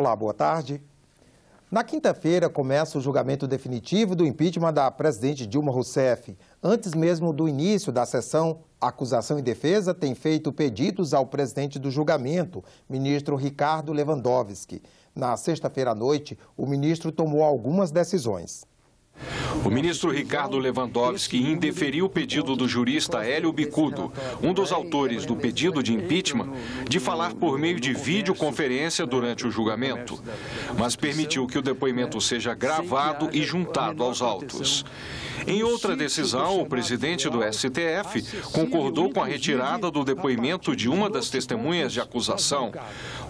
Olá, boa tarde. Na quinta-feira começa o julgamento definitivo do impeachment da presidente Dilma Rousseff. Antes mesmo do início da sessão, a acusação e defesa têm feito pedidos ao presidente do julgamento, ministro Ricardo Lewandowski. Na sexta-feira à noite, o ministro tomou algumas decisões. O ministro Ricardo Lewandowski indeferiu o pedido do jurista Hélio Bicudo, um dos autores do pedido de impeachment, de falar por meio de videoconferência durante o julgamento, mas permitiu que o depoimento seja gravado e juntado aos autos. Em outra decisão, o presidente do STF concordou com a retirada do depoimento de uma das testemunhas de acusação,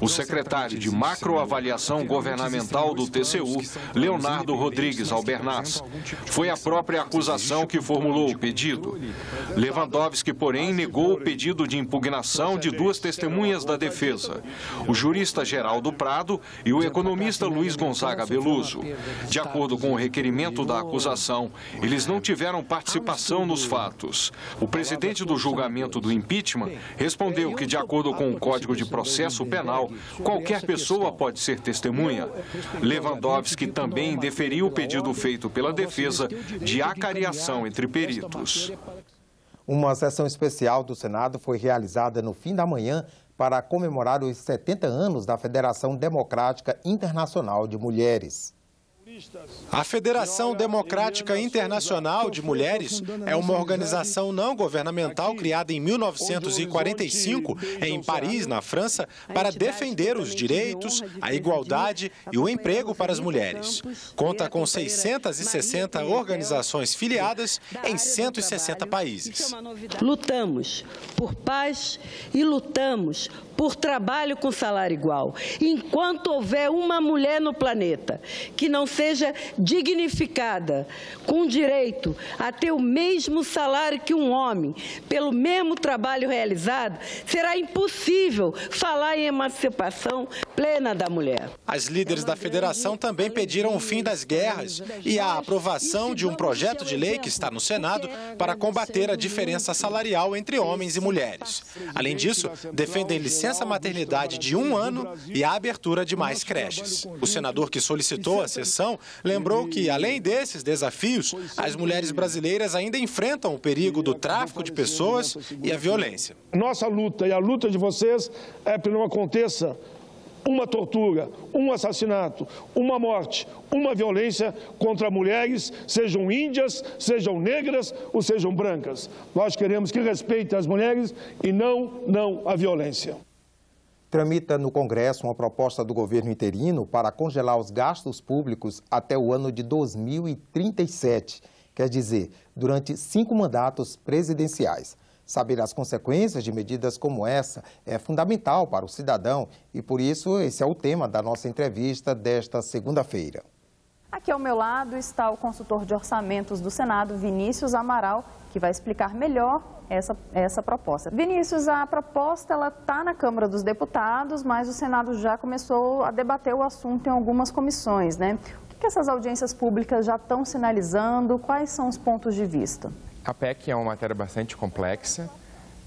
o secretário de Macroavaliação Governamental do TCU, Leonardo Rodrigues Albernaz. Foi a própria acusação que formulou o pedido. Lewandowski, porém, negou o pedido de impugnação de duas testemunhas da defesa, o jurista Geraldo Prado e o economista Luiz Gonzaga Beluso. De acordo com o requerimento da acusação, eles não tiveram participação nos fatos. O presidente do julgamento do impeachment respondeu que, de acordo com o Código de Processo Penal, qualquer pessoa pode ser testemunha. Lewandowski também deferiu o pedido feito pela defesa de acariação entre peritos. Uma sessão especial do Senado foi realizada no fim da manhã para comemorar os 70 anos da Federação Democrática Internacional de Mulheres. A Federação Democrática Internacional de Mulheres é uma organização não governamental criada em 1945 em Paris, na França, para defender os direitos, a igualdade e o emprego para as mulheres. Conta com 660 organizações filiadas em 160 países. Lutamos por paz e lutamos por trabalho com salário igual. Enquanto houver uma mulher no planeta que não seja dignificada, com direito a ter o mesmo salário que um homem, pelo mesmo trabalho realizado, será impossível falar em emancipação plena da mulher. As líderes da federação também pediram o fim das guerras e a aprovação de um projeto de lei que está no Senado para combater a diferença salarial entre homens e mulheres. Além disso, defendem licença maternidade de 1 ano e a abertura de mais creches. O senador que solicitou a sessão lembrou que, além desses desafios, as mulheres brasileiras ainda enfrentam o perigo do tráfico de pessoas e a violência. Nossa luta e a luta de vocês é para que não aconteça uma tortura, um assassinato, uma morte, uma violência contra mulheres, sejam índias, sejam negras ou sejam brancas. Nós queremos que respeitem as mulheres e não a violência. Tramita no Congresso uma proposta do governo interino para congelar os gastos públicos até o ano de 2037, quer dizer, durante 5 mandatos presidenciais. Saber as consequências de medidas como essa é fundamental para o cidadão e, por isso, esse é o tema da nossa entrevista desta segunda-feira. Aqui ao meu lado está o consultor de orçamentos do Senado, Vinícius Amaral, que vai explicar melhor essa proposta. Vinícius, a proposta está na Câmara dos Deputados, mas o Senado já começou a debater o assunto em algumas comissões, né? O que essas audiências públicas já estão sinalizando? Quais são os pontos de vista? A PEC é uma matéria bastante complexa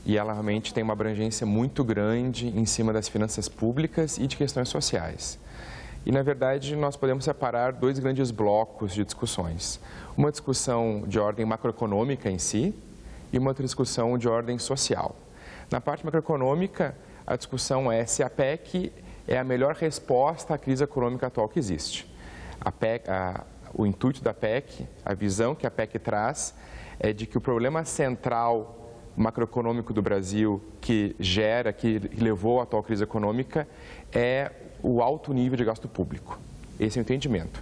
e ela realmente tem uma abrangência muito grande em cima das finanças públicas e de questões sociais. E, na verdade, nós podemos separar 2 grandes blocos de discussões. Uma discussão de ordem macroeconômica em si e uma outra discussão de ordem social. Na parte macroeconômica, a discussão é se a PEC é a melhor resposta à crise econômica atual que existe. O intuito da PEC, a visão que a PEC traz, é de que o problema central macroeconômico do Brasil que levou à atual crise econômica é o alto nível de gasto público. Esse é o entendimento.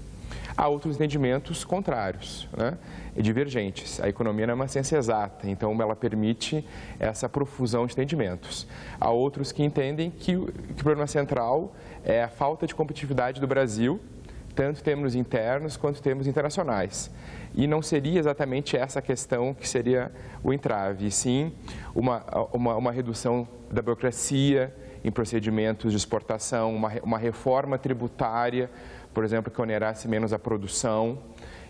Há outros entendimentos contrários, né? Divergentes. A economia não é uma ciência exata, então ela permite essa profusão de entendimentos. Há outros que entendem que o problema central é a falta de competitividade do Brasil, tanto em termos internos quanto em termos internacionais. E não seria exatamente essa questão que seria o entrave, e sim uma redução da burocracia em procedimentos de exportação, uma reforma tributária, por exemplo, que onerasse menos a produção.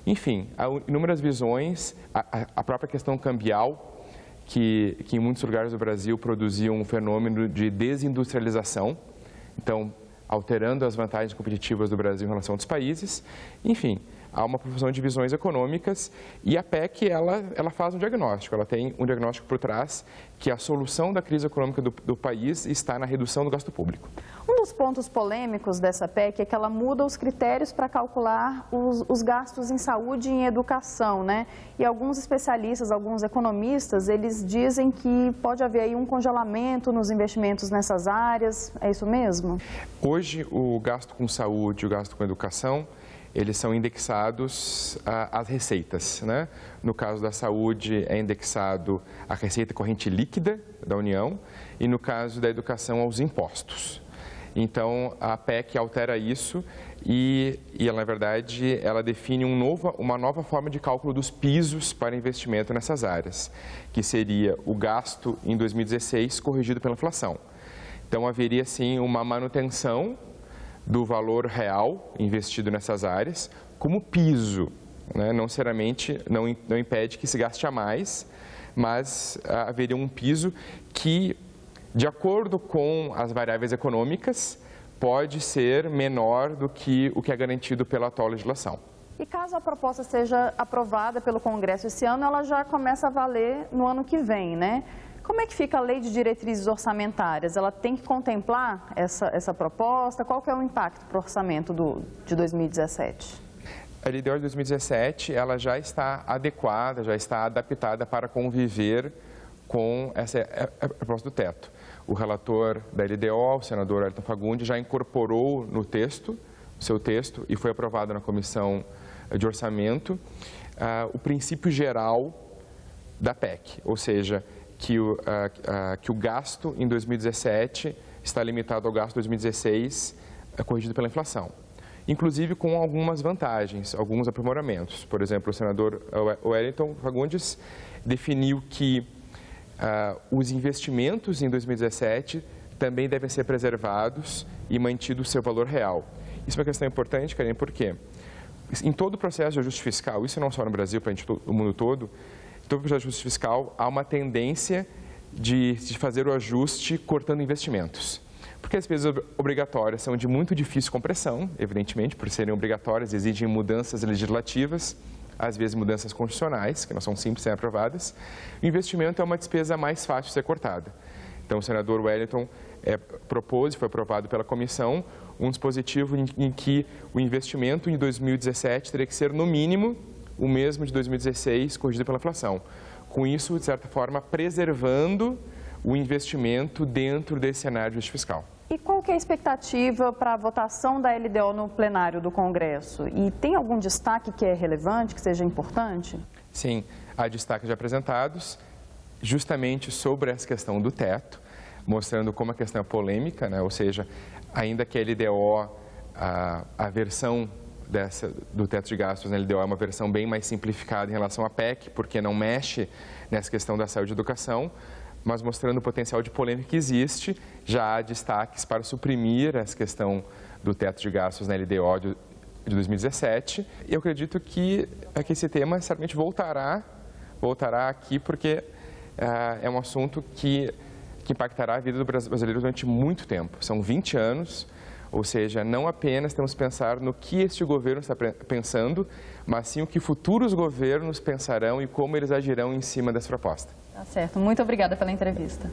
Enfim, há inúmeras visões, a própria questão cambial, que em muitos lugares do Brasil produzia um fenômeno de desindustrialização. Então, alterando as vantagens competitivas do Brasil em relação a outros países. Enfim, há uma profusão de visões econômicas e a PEC, ela faz um diagnóstico, ela tem um diagnóstico por trás que a solução da crise econômica do país está na redução do gasto público. Um dos pontos polêmicos dessa PEC é que ela muda os critérios para calcular os gastos em saúde e em educação, né? E alguns especialistas, alguns economistas, eles dizem que pode haver aí um congelamento nos investimentos nessas áreas, é isso mesmo? Hoje, o gasto com saúde e o gasto com educação, eles são indexados às receitas, né? No caso da saúde, é indexado à receita corrente líquida da União e no caso da educação, aos impostos. Então, a PEC altera isso e ela, na verdade, ela define uma nova forma de cálculo dos pisos para investimento nessas áreas, que seria o gasto em 2016 corrigido pela inflação. Então, haveria, sim, uma manutenção do valor real investido nessas áreas como piso, né? Não necessariamente, não impede que se gaste a mais, mas haveria um piso que, de acordo com as variáveis econômicas, pode ser menor do que o que é garantido pela atual legislação. E caso a proposta seja aprovada pelo Congresso esse ano, ela já começa a valer no ano que vem, né? Como é que fica a lei de diretrizes orçamentárias? Ela tem que contemplar essa proposta? Qual que é o impacto para o orçamento de 2017? A LDO de 2017 ela já está adequada, já está adaptada para conviver com essa proposta do teto. O relator da LDO, o senador Wellington Fagundes, já incorporou no seu texto, e foi aprovado na Comissão de Orçamento, o princípio geral da PEC, ou seja, que o gasto em 2017 está limitado ao gasto de 2016, corrigido pela inflação. Inclusive com algumas vantagens, alguns aprimoramentos. Por exemplo, o senador Wellington Fagundes definiu que os investimentos em 2017 também devem ser preservados e mantido o seu valor real. Isso é uma questão importante, Karine, porque em todo o processo de ajuste fiscal, isso não só no Brasil, para o mundo todo, em todo o processo de ajuste fiscal há uma tendência de fazer o ajuste cortando investimentos. Porque as despesas obrigatórias são de muito difícil compressão, evidentemente, por serem obrigatórias, exigem mudanças legislativas, às vezes mudanças constitucionais, que não são simples de serem aprovadas. O investimento é uma despesa mais fácil de ser cortada. Então, o senador Wellington propôs e foi aprovado pela comissão um dispositivo em que o investimento em 2017 teria que ser, no mínimo, o mesmo de 2016, corrigido pela inflação. Com isso, de certa forma, preservando o investimento dentro desse cenário de ajuste fiscal. E qual que é a expectativa para a votação da LDO no plenário do Congresso? E tem algum destaque que é relevante, que seja importante? Sim, há destaques já apresentados, justamente sobre essa questão do teto, mostrando como a questão é polêmica, né? Ou seja, ainda que a LDO, a versão do teto de gastos na LDO é uma versão bem mais simplificada em relação à PEC, porque não mexe nessa questão da saúde e educação, mas mostrando o potencial de polêmica que existe, já há destaques para suprimir essa questão do teto de gastos na LDO de 2017. E eu acredito que esse tema certamente voltará aqui, porque é um assunto que impactará a vida do brasileiro durante muito tempo. São 20 anos, ou seja, não apenas temos que pensar no que este governo está pensando, mas sim o que futuros governos pensarão e como eles agirão em cima dessa proposta. Tá certo. Muito obrigada pela entrevista.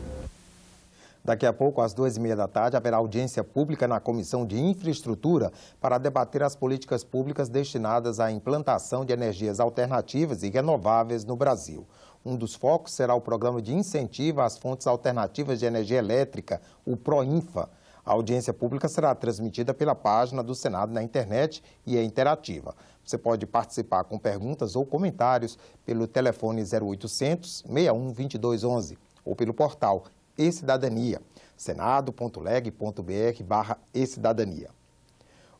Daqui a pouco, às 2h30 da tarde, haverá audiência pública na Comissão de Infraestrutura para debater as políticas públicas destinadas à implantação de energias alternativas e renováveis no Brasil. Um dos focos será o Programa de Incentivo às Fontes Alternativas de Energia Elétrica, o PROINFA. A audiência pública será transmitida pela página do Senado na internet e é interativa. Você pode participar com perguntas ou comentários pelo telefone 0800 61 2211 ou pelo portal e-Cidadania, senado.leg.br/e-Cidadania.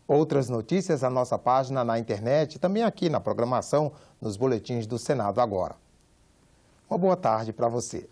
Outras notícias na nossa página na internet e também aqui na programação, nos boletins do Senado Agora. Uma boa tarde para você.